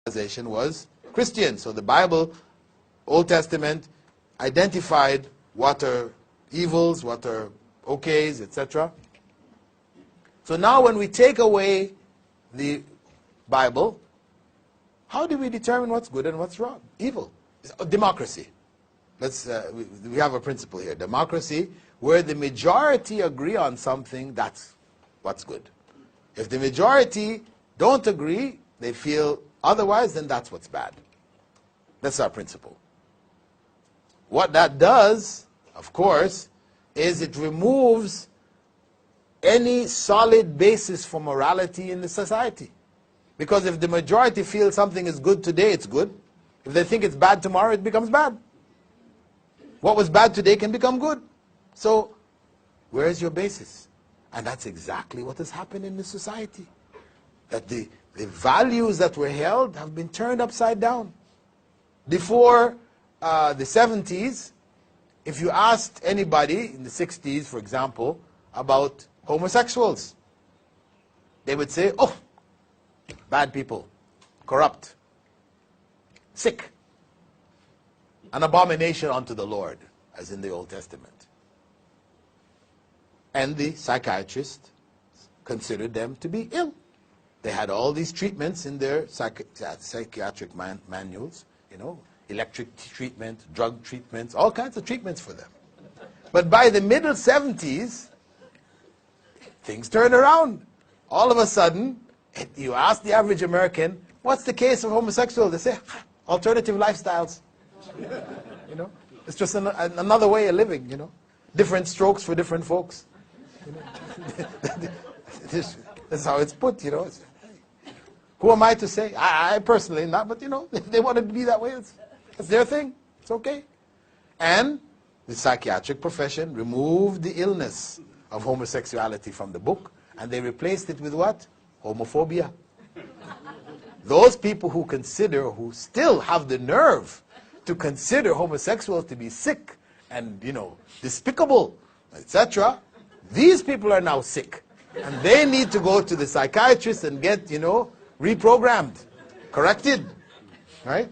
civilization was Christian. So the Bible, Old Testament, identified what are evils, what are okays, etc. So now when we take away the Bible, how do we determine what's good and what's wrong? Evil. Democracy. We have a principle here. Democracy, where the majority agree on something, that's what's good. If the majority don't agree, they feel otherwise, then that's what's bad. That's our principle. What that does, of course, is it removes any solid basis for morality in the society. Because if the majority feels something is good today, it's good. If they think it's bad tomorrow, it becomes bad. What was bad today can become good. So, where is your basis? And that's exactly what has happened in the society. That the values that were held have been turned upside down. Before the 70s, if you asked anybody in the 60s, for example, about homosexuals, they would say, oh, bad people, corrupt, sick, an abomination unto the Lord, as in the Old Testament. And the psychiatrists considered them to be ill. They had all these treatments in their psychiatric manuals, you know, electric treatment, drug treatments, all kinds of treatments for them. But by the middle 70s, things turned around. All of a sudden, you ask the average American, what's the case of homosexuals? They say, alternative lifestyles. You know, it's just another way of living, you know. Different strokes for different folks. You know? That's how it's put, you know. Who am I to say? I personally not, but you know, if they wanted to be that way, it's their thing. It's okay. And the psychiatric profession removed the illness of homosexuality from the book, and they replaced it with what? Homophobia. Those people who still have the nerve to consider homosexuals to be sick and, you know, despicable, etc., these people are now sick. And they need to go to the psychiatrist and get, you know, reprogrammed, corrected, right?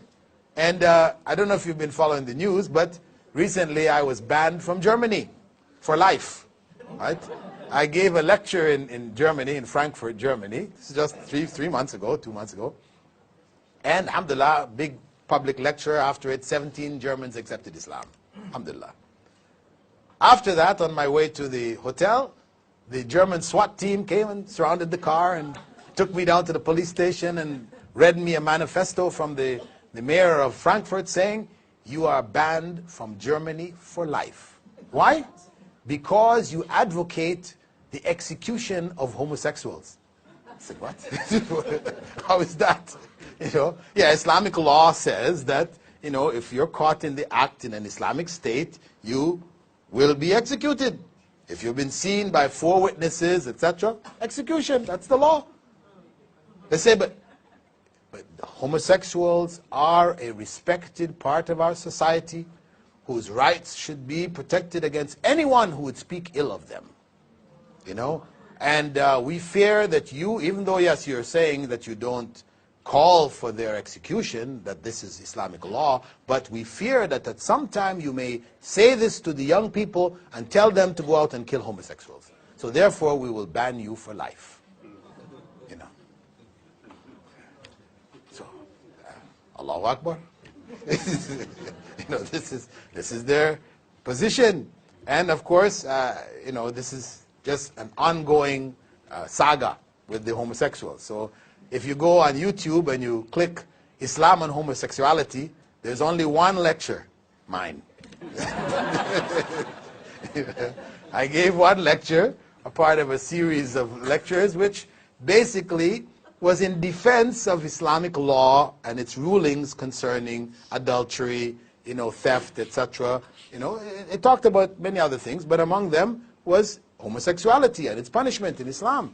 And I don't know if you've been following the news, but recently I was banned from Germany for life, right? I gave a lecture in Germany, in Frankfurt, Germany. This is just 2 months ago. And alhamdulillah, big public lecture. After it, 17 Germans accepted Islam. Alhamdulillah. After that, on my way to the hotel, the German SWAT team came and surrounded the car and took me down to the police station and read me a manifesto from the mayor of Frankfurt saying, you are banned from Germany for life. Why? Because you advocate the execution of homosexuals. I said, what? How is that? You know, yeah, Islamic law says that, you know, if you're caught in the act in an Islamic state, you will be executed. If you've been seen by 4 witnesses, etc., execution, that's the law. They say, but homosexuals are a respected part of our society whose rights should be protected against anyone who would speak ill of them. You know? And we fear that you, even though, yes, you're saying that you don't call for their execution, that this is Islamic law, but we fear that at some time you may say this to the young people and tell them to go out and kill homosexuals. So therefore we will ban you for life. You know. So, Allahu Akbar. You know, this is their position. And of course, you know, this is just an ongoing saga with the homosexuals. So if you go on YouTube and you click Islam and homosexuality, there's only one lecture, mine. I gave one lecture, a part of a series of lectures, which basically was in defense of Islamic law and its rulings concerning adultery, you know, theft, etc. You know, it talked about many other things, but among them was homosexuality and its punishment in Islam.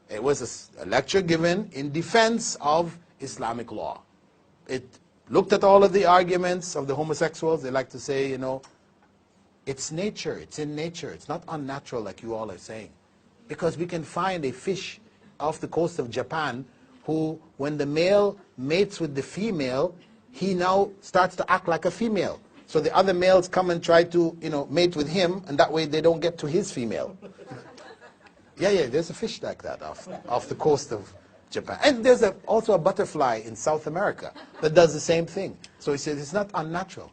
It was a lecture given in defense of Islamic law. It looked at all of the arguments of the homosexuals. They like to say, you know, it's nature, it's in nature. It's not unnatural like you all are saying. Because we can find a fish off the coast of Japan who, when the male mates with the female, he now starts to act like a female. So the other males come and try to, mate with him, and that way they don't get to his female. Yeah, there's a fish like that off the coast of Japan. And there's also a butterfly in South America that does the same thing. So he said, it's not unnatural.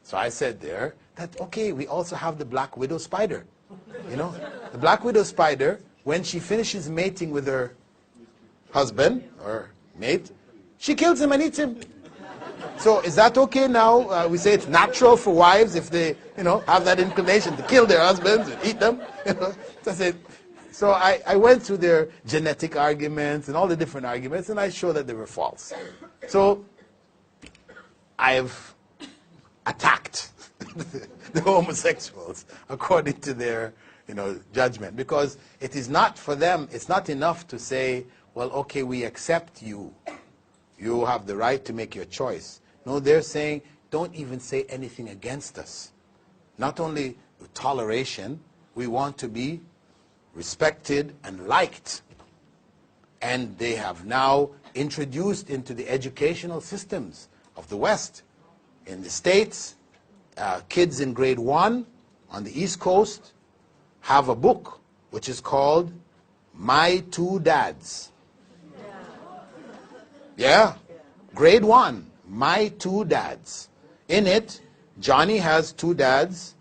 So I said there that, okay, we also have the black widow spider. The black widow spider, when she finishes mating with her husband or mate, she kills him and eats him. So is that okay now? We say it's natural for wives if they, have that inclination to kill their husbands and eat them. So I said, so I went through their genetic arguments and all the different arguments, and I showed that they were false. So I've attacked the homosexuals according to their judgment, because it is not for them, it's not enough to say, well, okay, we accept you. You have the right to make your choice. No, they're saying, don't even say anything against us. Not only toleration, we want to be respected and liked. And they have now introduced into the educational systems of the West. In the States, kids in grade 1 on the East Coast have a book which is called My Two Dads. Yeah, grade 1, My Two Dads. In it, Johnny has two dads,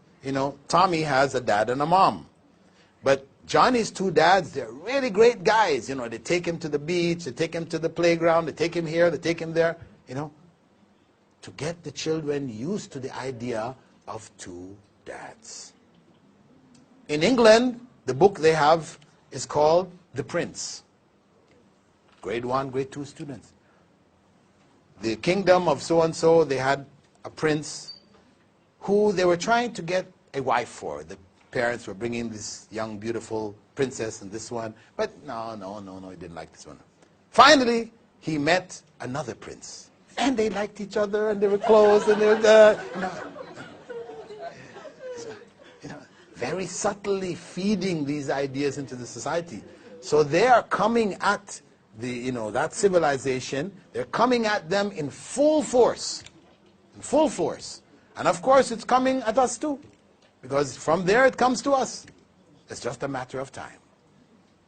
Tommy has a dad and a mom. But Johnny's two dads, they're really great guys. They take him to the beach, they take him to the playground, they take him here, they take him there, to get the children used to the idea of two dads. In England, the book they have is called The Prince. Grade 1, grade 2 students. The kingdom of so-and-so, they had a prince who they were trying to get a wife for. The parents were bringing this young, beautiful princess and this one. But no, he didn't like this one. Finally, he met another prince. And they liked each other, and they were close, and they were, very subtly feeding these ideas into the society. So they are coming at that civilization, they're coming at them in full force. In full force. And of course, it's coming at us too. Because from there, it comes to us. It's just a matter of time.